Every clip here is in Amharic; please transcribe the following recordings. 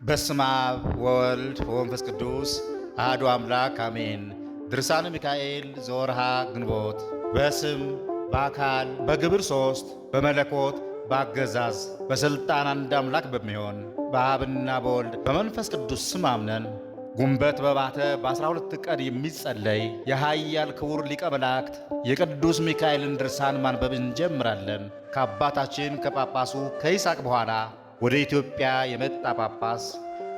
በስመ አብ ወወልድ ወመንፈስ ቅዱስ አሐዱ አምላክ አሜን። ድርሳነ ሚካኤል ዘወርሃ ግንቦት። በስም በአካል በግብር ሦስት በመለኮት በአገዛዝ በሥልጣን አንድ አምላክ በሚሆን በአብና በወልድ በመንፈስ ቅዱስ ስም አምነን ጉንበት በባተ በ12 ቀን የሚጸለይ የኃያል ክቡር ሊቀ መላእክት የቅዱስ ሚካኤልን ድርሳን ማንበብ እንጀምራለን። ከአባታችን ከጳጳሱ ከይስሐቅ በኋላ ወደ ኢትዮጵያ የመጣ ጳጳስ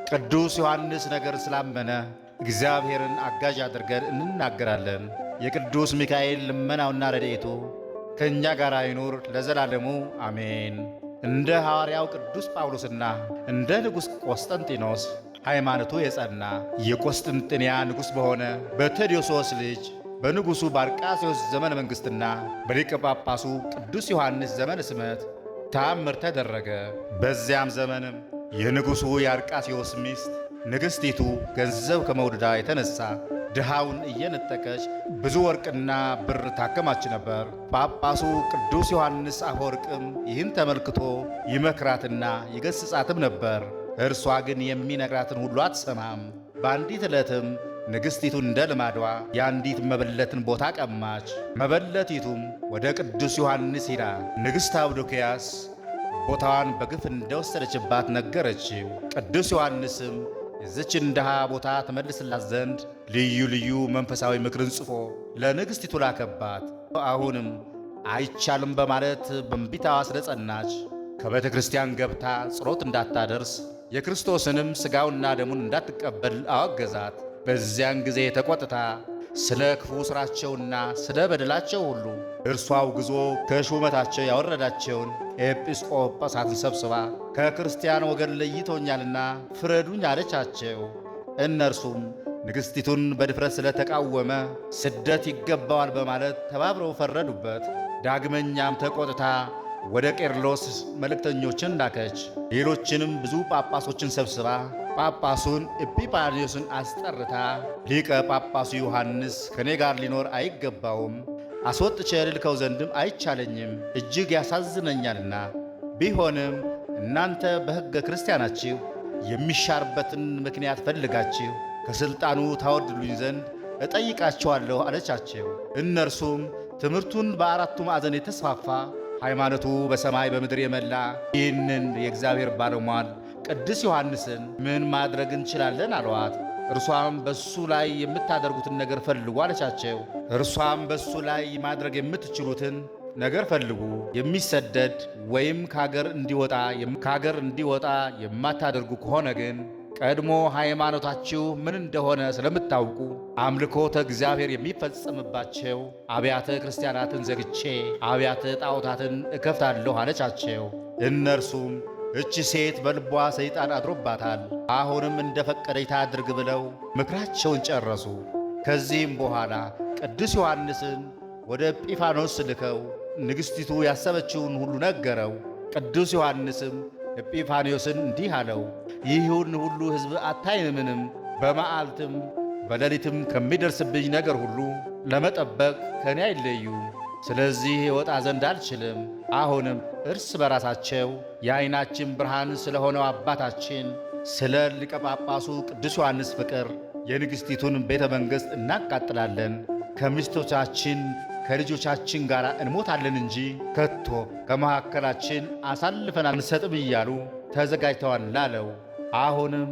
ቅዱስ ዮሐንስ ነገር ስላመነ እግዚአብሔርን አጋዥ አድርገን እንናገራለን። የቅዱስ ሚካኤል ልመናውና ረድኤቱ ከእኛ ጋር ይኑር ለዘላለሙ አሜን። እንደ ሐዋርያው ቅዱስ ጳውሎስና እንደ ንጉሥ ቆስጠንጢኖስ ሃይማኖቱ የጸና የቆስጥንጥንያ ንጉሥ በሆነ በቴዎዶስዮስ ልጅ በንጉሡ በአርቃስዮስ ዘመነ መንግሥትና በሊቀ ጳጳሱ ቅዱስ ዮሐንስ ዘመነ ሲመት ተአምር ተደረገ። በዚያም ዘመንም የንጉሡ የአርቃስዮስ ሚስት ንግሥቲቱ ገንዘብ ከመውደዳ የተነሣ ድሃውን እየነጠቀች ብዙ ወርቅና ብር ታከማች ነበር። ጳጳሱ ቅዱስ ዮሐንስ አፈወርቅም ይህን ተመልክቶ ይመክራትና ይገሥጻትም ነበር። እርሷ ግን የሚነግራትን ሁሉ አትሰማም። በአንዲት ዕለትም ንግሥቲቱ እንደ ልማዷ የአንዲት መበለትን ቦታ ቀማች። መበለቲቱም ወደ ቅዱስ ዮሐንስ ሄዳ ንግሥት አውዶክያስ ቦታዋን በግፍ እንደወሰደችባት ነገረችው። ቅዱስ ዮሐንስም የዚችን ድሃ ቦታ ትመልስላት ዘንድ ልዩ ልዩ መንፈሳዊ ምክርን ጽፎ ለንግሥቲቱ ላከባት። አሁንም አይቻልም በማለት በእንቢታዋ ስለጸናች ከቤተ ክርስቲያን ገብታ ጸሎት እንዳታደርስ የክርስቶስንም ሥጋውና ደሙን እንዳትቀበል አወገዛት። በዚያን ጊዜ ተቆጥታ ስለ ክፉ ሥራቸውና ስለ በደላቸው ሁሉ እርሷ አውግዞ ከሹመታቸው ያወረዳቸውን ኤጲስቆጶሳትን ሰብስባ ከክርስቲያን ወገን ለይቶኛልና ፍረዱኝ አለቻቸው። እነርሱም ንግሥቲቱን በድፍረት ስለተቃወመ ስደት ይገባዋል በማለት ተባብረው ፈረዱበት። ዳግመኛም ተቆጥታ ወደ ቄርሎስ መልእክተኞችን ላከች። ሌሎችንም ብዙ ጳጳሶችን ሰብስባ ጳጳሱን ኤጲፋንዮስን አስጠርታ ሊቀ ጳጳሱ ዮሐንስ ከኔ ጋር ሊኖር አይገባውም፣ አስወጥቼ ልልከው ዘንድም አይቻለኝም፣ እጅግ ያሳዝነኛልና። ቢሆንም እናንተ በሕገ ክርስቲያናችሁ የሚሻርበትን ምክንያት ፈልጋችሁ ከሥልጣኑ ታወርድሉኝ ዘንድ እጠይቃችኋለሁ አለቻቸው። እነርሱም ትምህርቱን በአራቱ ማዕዘን የተስፋፋ ሃይማኖቱ በሰማይ በምድር የመላ ይህንን የእግዚአብሔር ባለሟል ቅዱስ ዮሐንስን ምን ማድረግ እንችላለን አሏት። እርሷም በሱ ላይ የምታደርጉትን ነገር ፈልጉ አለቻቸው። እርሷም በሱ ላይ ማድረግ የምትችሉትን ነገር ፈልጉ፣ የሚሰደድ ወይም ከአገር እንዲወጣ የማታደርጉ ከሆነ ግን ቀድሞ ሃይማኖታችሁ ምን እንደሆነ ስለምታውቁ አምልኮተ እግዚአብሔር የሚፈጸምባቸው አብያተ ክርስቲያናትን ዘግቼ አብያተ ጣዖታትን እከፍታለሁ አለቻቸው። እነርሱም እቺ ሴት በልቧ ሰይጣን አድሮባታል፣ አሁንም እንደፈቀደች ታድርግ ብለው ምክራቸውን ጨረሱ። ከዚህም በኋላ ቅዱስ ዮሐንስን ወደ ኤጲፋኖስ ልከው ንግሥቲቱ ያሰበችውን ሁሉ ነገረው። ቅዱስ ዮሐንስም ኤጲፋንዮስን እንዲህ አለው፣ ይህን ሁሉ ሕዝብ አታይምንም? በመዓልትም በሌሊትም ከሚደርስብኝ ነገር ሁሉ ለመጠበቅ ከእኔ አይለዩም። ስለዚህ የወጣ ዘንድ አልችልም። አሁንም እርስ በራሳቸው የዓይናችን ብርሃን ስለሆነው አባታችን ስለ ሊቀ ጳጳሱ ቅዱስ ዮሐንስ ፍቅር የንግሥቲቱን ቤተ መንግሥት እናቃጥላለን፣ ከሚስቶቻችን ከልጆቻችን ጋር እንሞታለን እንጂ ከቶ ከመካከላችን አሳልፈን አንሰጥም እያሉ ተዘጋጅተዋል ላለው። አሁንም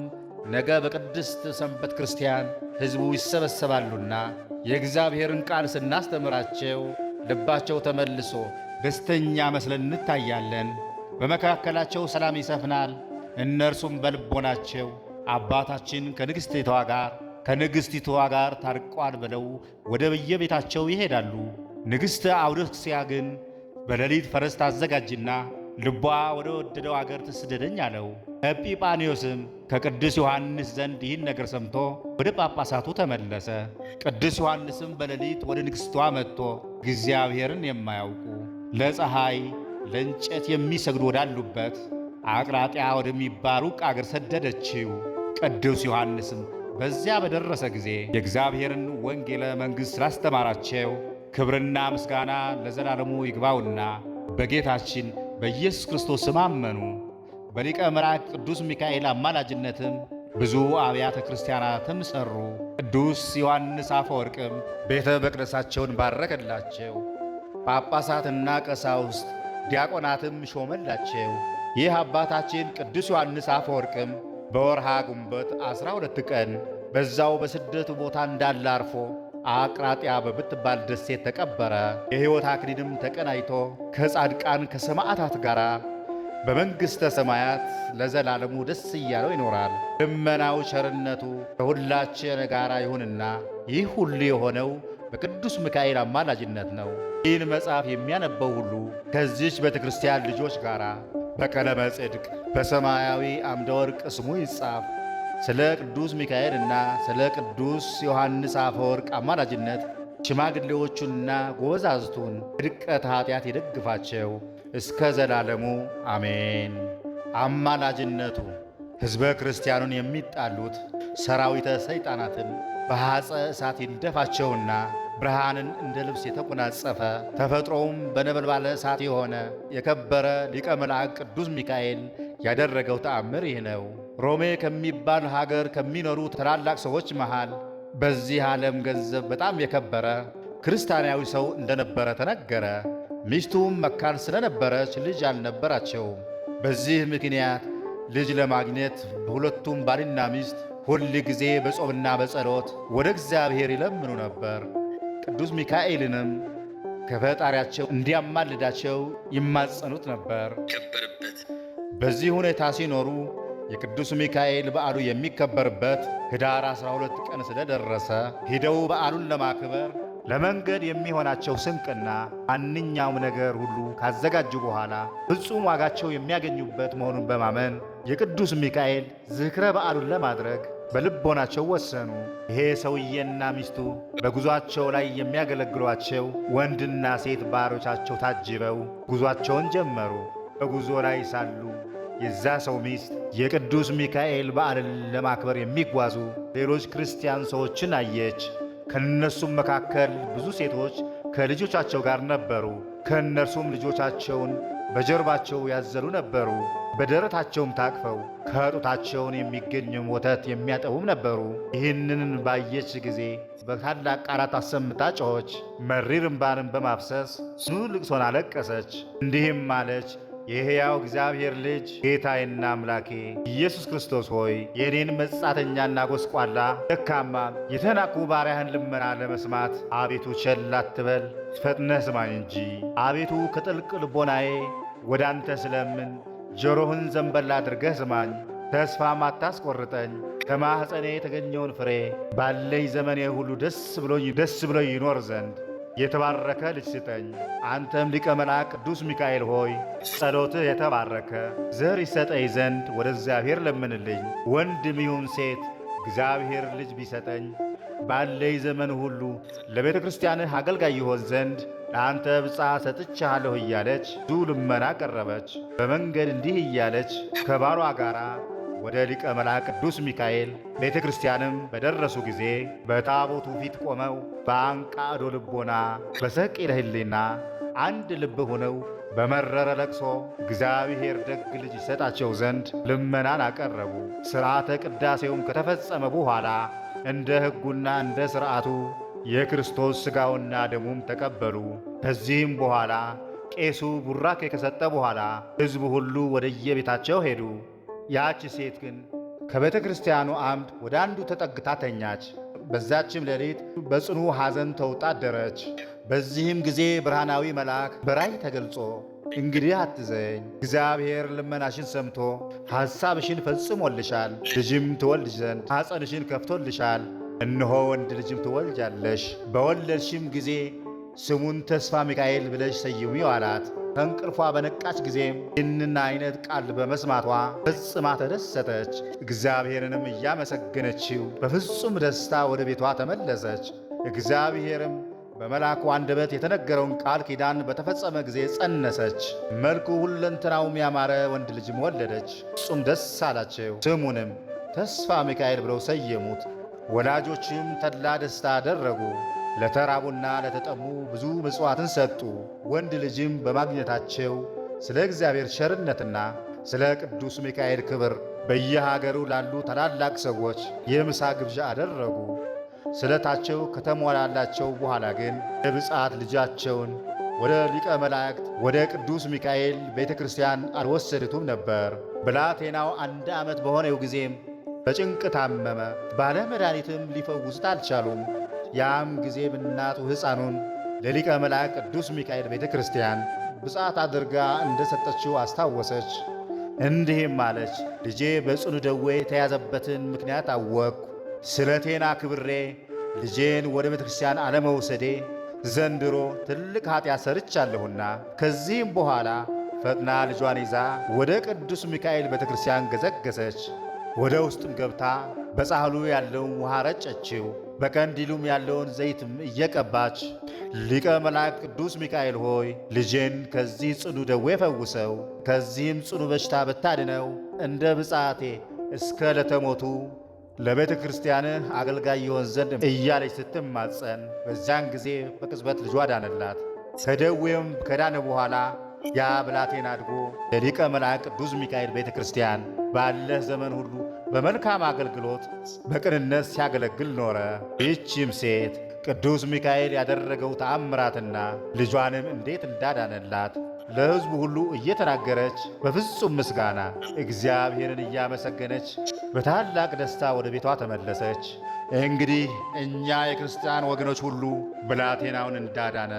ነገ በቅድስት ሰንበት ክርስቲያን ሕዝቡ ይሰበሰባሉና የእግዚአብሔርን ቃል ስናስተምራቸው ልባቸው ተመልሶ ደስተኛ መስለን እንታያለን። በመካከላቸው ሰላም ይሰፍናል። እነርሱም በልቦናቸው አባታችን ከንግሥቲቷ ጋር ታርቋል ብለው ወደ በየቤታቸው ይሄዳሉ። ንግሥተ አውዶክስያ ግን በሌሊት ፈረስ ታዘጋጅና ልቧ ወደ ወደደው አገር ትስደደኝ አለው። ኤጲፋንዮስም ከቅዱስ ዮሐንስ ዘንድ ይህን ነገር ሰምቶ ወደ ጳጳሳቱ ተመለሰ። ቅዱስ ዮሐንስም በሌሊት ወደ ንግሥቷ መጥቶ እግዚአብሔርን የማያውቁ ለፀሐይ ለእንጨት የሚሰግዱ ወዳሉበት አቅራጢያ ወደሚባል ሩቅ አገር ሰደደችው። ቅዱስ ዮሐንስም በዚያ በደረሰ ጊዜ የእግዚአብሔርን ወንጌለ መንግሥት ስላስተማራቸው ክብርና ምስጋና ለዘላለሙ ይግባውና በጌታችን በኢየሱስ ክርስቶስ ስም አመኑ። በሊቀ መላእክት ቅዱስ ሚካኤል አማላጅነትም ብዙ አብያተ ክርስቲያናትም ሠሩ። ቅዱስ ዮሐንስ አፈወርቅም ቤተ መቅደሳቸውን ባረከላቸው። ጳጳሳትና ቀሳውስት ዲያቆናትም ሾመላቸው። ይህ አባታችን ቅዱስ ዮሐንስ አፈወርቅም በወርሃ ግንቦት 12 ቀን በዛው በስደት ቦታ እንዳለ አርፎ አቅራጥያ በምትባል ደሴት ተቀበረ። የሕይወት አክሊልም ተቀናይቶ ከጻድቃን ከሰማዕታት ጋር በመንግሥተ ሰማያት ለዘላለሙ ደስ እያለው ይኖራል። ልመናው ቸርነቱ ከሁላችን ጋር ይሁንና ይህ ሁሉ የሆነው በቅዱስ ሚካኤል አማላጅነት ነው። ይህን መጽሐፍ የሚያነበው ሁሉ ከዚች ቤተ ክርስቲያን ልጆች ጋር በቀለመ ጽድቅ በሰማያዊ አምደ ወርቅ ስሙ ይጻፍ። ስለ ቅዱስ ሚካኤልና ስለ ቅዱስ ዮሐንስ አፈወርቅ አማላጅነት ሽማግሌዎቹንና ጎበዛዝቱን ድቀት ኃጢአት ይደግፋቸው እስከ ዘላለሙ አሜን። አማላጅነቱ ሕዝበ ክርስቲያኑን የሚጣሉት ሰራዊተ ሰይጣናትን በሐፀ እሳት ይንደፋቸውና ብርሃንን እንደ ልብስ የተቆናጸፈ ተፈጥሮውም በነበልባለ እሳት የሆነ የከበረ ሊቀ መላእክት ቅዱስ ሚካኤል ያደረገው ተአምር ይህ ነው። ሮሜ ከሚባል ሀገር ከሚኖሩ ታላላቅ ሰዎች መሃል በዚህ ዓለም ገንዘብ በጣም የከበረ ክርስቲያናዊ ሰው እንደነበረ ተነገረ። ሚስቱም መካን ስለነበረች ልጅ አልነበራቸውም። በዚህ ምክንያት ልጅ ለማግኘት ሁለቱም ባልና ሚስት ሁል ጊዜ በጾምና በጸሎት ወደ እግዚአብሔር ይለምኑ ነበር። ቅዱስ ሚካኤልንም ከፈጣሪያቸው እንዲያማልዳቸው ይማጸኑት ነበር። በዚህ ሁኔታ ሲኖሩ የቅዱስ ሚካኤል በዓሉ የሚከበርበት ኅዳር 12 ቀን ስለደረሰ ሂደው በዓሉን ለማክበር ለመንገድ የሚሆናቸው ስንቅና ማንኛውም ነገር ሁሉ ካዘጋጁ በኋላ ፍጹም ዋጋቸው የሚያገኙበት መሆኑን በማመን የቅዱስ ሚካኤል ዝክረ በዓሉን ለማድረግ በልቦናቸው ወሰኑ። ይሄ ሰውዬና ሚስቱ በጉዟቸው ላይ የሚያገለግሏቸው ወንድና ሴት ባሮቻቸው ታጅበው ጉዟቸውን ጀመሩ። በጉዞ ላይ ሳሉ የዛ ሰው ሚስት የቅዱስ ሚካኤል በዓልን ለማክበር የሚጓዙ ሌሎች ክርስቲያን ሰዎችን አየች። ከእነርሱም መካከል ብዙ ሴቶች ከልጆቻቸው ጋር ነበሩ። ከእነርሱም ልጆቻቸውን በጀርባቸው ያዘሉ ነበሩ። በደረታቸውም ታቅፈው ከጡታቸውን የሚገኝም ወተት የሚያጠቡም ነበሩ። ይህንን ባየች ጊዜ በታላቅ ቃላት አሰምታ ጮኸች። መሪር እምባንም በማፍሰስ ጽኑ ልቅሶን አለቀሰች። እንዲህም አለች፣ የሕያው እግዚአብሔር ልጅ ጌታዬና አምላኬ ኢየሱስ ክርስቶስ ሆይ የእኔን መጻተኛና ጎስቋላ ደካማ የተናቁ ባሪያህን ልመና ለመስማት አቤቱ ቸል አትበል፣ ፈጥነህ ስማኝ እንጂ። አቤቱ ከጥልቅ ልቦናዬ ወደ አንተ ስለምን ጆሮህን ዘንበል አድርገህ ስማኝ። ተስፋም አታስቆርጠኝ። ከማኅፀኔ የተገኘውን ፍሬ ባለኝ ዘመኔ ሁሉ ደስ ብሎኝ ይኖር ዘንድ የተባረከ ልጅ ስጠኝ። አንተም ሊቀ መላእክት ቅዱስ ሚካኤል ሆይ ጸሎትህ የተባረከ ዘር ይሰጠኝ ዘንድ ወደ እግዚአብሔር ለምንልኝ። ወንድም ይሁን ሴት እግዚአብሔር ልጅ ቢሰጠኝ ባለኝ ዘመን ሁሉ ለቤተ ክርስቲያንህ አገልጋይ ይሆን ዘንድ ለአንተ ብፅዓት ሰጥቻለሁ እያለች ብዙ ልመና ቀረበች። በመንገድ እንዲህ እያለች ከባሏ ጋር ወደ ሊቀ መላእክት ቅዱስ ሚካኤል ቤተ ክርስቲያንም በደረሱ ጊዜ በታቦቱ ፊት ቆመው በአንቃዶ ልቦና በሰቂለ ሕሊና አንድ ልብ ሆነው በመረረ ለቅሶ እግዚአብሔር ደግ ልጅ ይሰጣቸው ዘንድ ልመናን አቀረቡ። ሥርዓተ ቅዳሴውም ከተፈጸመ በኋላ እንደ ሕጉና እንደ ሥርዓቱ የክርስቶስ ሥጋውና ደሙም ተቀበሉ። ከዚህም በኋላ ቄሱ ቡራኬ ከሰጠ በኋላ ሕዝቡ ሁሉ ወደየቤታቸው ሄዱ። ያች ሴት ግን ከቤተ ክርስቲያኑ አምድ ወደ አንዱ ተጠግታ ተኛች። በዛችም ሌሊት በጽኑ ሐዘን ተውጣ አደረች። በዚህም ጊዜ ብርሃናዊ መልአክ በራእይ ተገልጾ እንግዲህ አትዘኝ፣ እግዚአብሔር ልመናሽን ሰምቶ ሐሳብሽን ፈጽሞልሻል፣ ልጅም ትወልድ ዘንድ ማኅፀንሽን ከፍቶልሻል። እነሆ ወንድ ልጅም ትወልጃለሽ፣ በወለድሽም ጊዜ ስሙን ተስፋ ሚካኤል ብለሽ ሰይሚው አላት። ከእንቅልፏ በነቃች ጊዜም ይህንን አይነት ቃል በመስማቷ ፈጽማ ተደሰተች። እግዚአብሔርንም እያመሰገነችው በፍጹም ደስታ ወደ ቤቷ ተመለሰች። እግዚአብሔርም በመልአኩ አንደበት የተነገረውን ቃል ኪዳን በተፈጸመ ጊዜ ጸነሰች። መልኩ ሁለንተናውም ያማረ ወንድ ልጅም ወለደች። ፍጹም ደስ አላቸው። ስሙንም ተስፋ ሚካኤል ብለው ሰየሙት። ወላጆችም ተድላ ደስታ አደረጉ። ለተራቡና ለተጠሙ ብዙ ምጽዋትን ሰጡ። ወንድ ልጅም በማግኘታቸው ስለ እግዚአብሔር ቸርነትና ስለ ቅዱስ ሚካኤል ክብር በየሀገሩ ላሉ ታላላቅ ሰዎች የምሳ ግብዣ አደረጉ። ስለታቸው ከተሟላላቸው በኋላ ግን የብፅዓት ልጃቸውን ወደ ሊቀ መላእክት ወደ ቅዱስ ሚካኤል ቤተ ክርስቲያን አልወሰዱትም ነበር። ብላቴናው 1 ዓመት በሆነው ጊዜም በጭንቅ ታመመ። ባለ መድኃኒትም ሊፈውሱት አልቻሉም። ያም ጊዜም እናቱ ሕፃኑን ለሊቀ መላእክት ቅዱስ ሚካኤል ቤተ ክርስቲያን ብፅዓት አድርጋ እንደሰጠችው አስታወሰች። እንዲህም አለች፣ ልጄ በጽኑ ደዌ የተያዘበትን ምክንያት አወቅሁ። ስለቴን አክብሬ ልጄን ወደ ቤተ ክርስቲያን አለመውሰዴ ዘንድሮ ትልቅ ኃጢአት ሰርቻለሁና ከዚህም በኋላ ፈጥና ልጇን ይዛ ወደ ቅዱስ ሚካኤል ቤተ ክርስቲያን ገሰገሰች። ወደ ውስጥም ገብታ በጻሕሉ ያለውን ውሃ ረጨችው። በቀንዲሉም ያለውን ዘይትም እየቀባች ሊቀ መላእክት ቅዱስ ሚካኤል ሆይ ልጄን ከዚህ ጽኑ ደዌ ፈውሰው፣ ከዚህም ጽኑ በሽታ ብታድነው እንደ ብፅዓቴ እስከ ለተሞቱ ለቤተ ክርስቲያንህ አገልጋይ ይሆን ዘንድ እያለች ስትማጸን፣ በዚያን ጊዜ በቅጽበት ልጇ ዳነላት። ከደዌውም ከዳነ በኋላ ያ ብላቴና አድጎ የሊቀ መላእክት ቅዱስ ሚካኤል ቤተ ክርስቲያን ባለህ ዘመን ሁሉ በመልካም አገልግሎት በቅንነት ሲያገለግል ኖረ። ይህችም ሴት ቅዱስ ሚካኤል ያደረገው ተአምራትና ልጇንም እንዴት እንዳዳነላት ለሕዝቡ ሁሉ እየተናገረች በፍጹም ምስጋና እግዚአብሔርን እያመሰገነች በታላቅ ደስታ ወደ ቤቷ ተመለሰች። እንግዲህ እኛ የክርስቲያን ወገኖች ሁሉ ብላቴናውን እንዳዳነ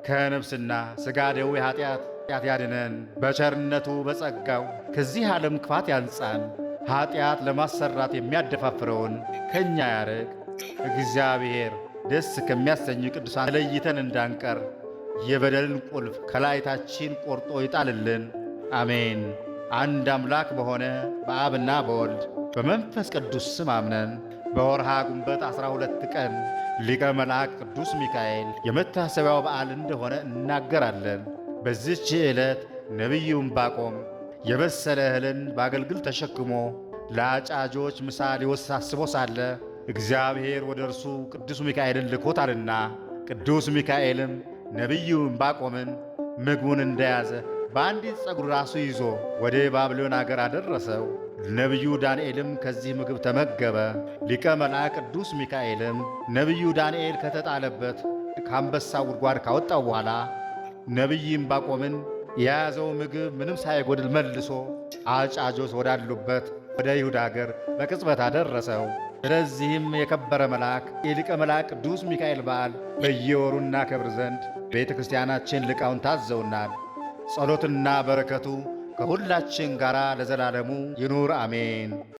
ከነፍስና ሥጋ ደዌ ኃጢአት ያድነን፣ በቸርነቱ በጸጋው ከዚህ ዓለም ክፋት ያንጻን፣ ኃጢአት ለማሰራት የሚያደፋፍረውን ከእኛ ያርቅ። እግዚአብሔር ደስ ከሚያሰኙ ቅዱሳን ተለይተን እንዳንቀር የበደልን ቁልፍ ከላይታችን ቆርጦ ይጣልልን። አሜን። አንድ አምላክ በሆነ በአብና በወልድ በመንፈስ ቅዱስ ስም አምነን በወርሃ ግንቦት 12 ቀን ሊቀ መላእክት ቅዱስ ሚካኤል የመታሰቢያው በዓል እንደሆነ እናገራለን። በዚህች ዕለት ነቢዩ ዕንባቆም የበሰለ እህልን በአገልግል ተሸክሞ ለአጫጆች ምሳ ሊወስድ አስቦ ሳለ እግዚአብሔር ወደ እርሱ ቅዱስ ሚካኤልን ልኮታልና፣ ቅዱስ ሚካኤልም ነቢዩ ዕንባቆምን ምግቡን እንደያዘ በአንዲት ፀጉር ራሱ ይዞ ወደ ባቢሎን አገር አደረሰው። ነቢዩ ዳንኤልም ከዚህ ምግብ ተመገበ። ሊቀ መላእክት ቅዱስ ሚካኤልም ነቢዩ ዳንኤል ከተጣለበት ከአንበሳ ጉድጓድ ካወጣው በኋላ ነቢይ ዕንባቆምን የያዘው ምግብ ምንም ሳይጎድል መልሶ አጫጆች ወዳሉበት ወደ ይሁዳ አገር በቅጽበት አደረሰው። ስለዚህም የከበረ መልአክ የሊቀ መላእክት ቅዱስ ሚካኤል በዓል በየወሩ እናከብር ዘንድ ቤተ ክርስቲያናችን ሊቃውንት ታዘውናል። ጸሎትና በረከቱ ከሁላችን ጋር ለዘላለሙ ይኑር አሜን።